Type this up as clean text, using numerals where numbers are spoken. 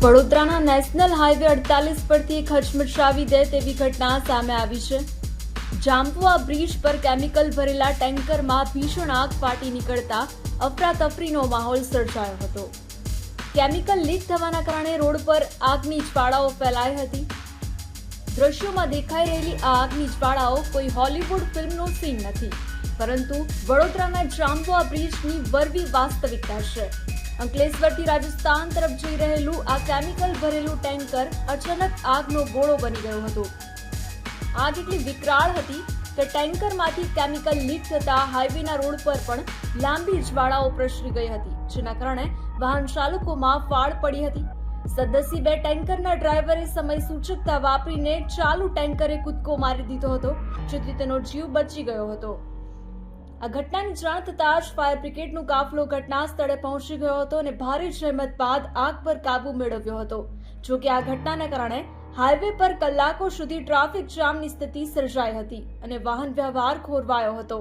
વડોદરાના national highway 48 પરથી એક હચમચાવી દે તેવી ઘટના સામે આવી છે। જાંબુઆ બ્રિજ પર કેમિકલ ભરેલા ટેન્કરમાં ભીષણ આગ ફાટી નીકળતા અફરાતફરીનો માહોલ સર્જાયો હતો। કેમિકલ લીક થવાના કારણે રોડ પર આગની જ્વાળાઓ ફેલાઈ હતી। દ્રશ્યોમાં દેખાઈ રહેલી આ આગની જ્વાળાઓ કોઈ હોલીવુડ ફિલ્મનો સીન નથી, પરંતુ વડોદરાના જાંબુઆ બ્રિજની વરવી વાસ્તવિકતા છે। અંકલેશ્વરથી રાજસ્થાન તરફ જઈ રહેલું આ કેમિકલ ભરેલું ટેન્કર અચાનક આગનો ગોળો બની ગયો હતો। આગ એટલી વિકરાળ હતી કે ટેન્કરમાંથી કેમિકલ લીક થતા હાઈવેના રોડ પર પણ લાંબી જ્વાળાઓ પ્રસરી ગઈ હતી, જેના કારણે વાહન ચાલકોમાં ફાળ પડી હતી। સદનસીબે ટેન્કરના ડ્રાઈવરે સમય સૂચકતા વાપરીને ચાલુ ટેન્કરે કૂદકો મારી દીધો હતો, જેથી તેનો જીવ બચી ગયો હતો। આ ઘટનાની જાણ થતાં જ ફાયર બ્રિગેડનો કાફલો ઘટના સ્થળે પહોંચી ગયો હતો અને ભારે જહેમત બાદ આગ પર કાબુ મેળવ્યો હતો। જો કે આ ઘટનાને કારણે હાઈવે પર કલાકો સુધી ટ્રાફિક જામની સ્થિતિ સર્જાઈ હતી અને વાહન વ્યવહાર ખોરવાયો હતો।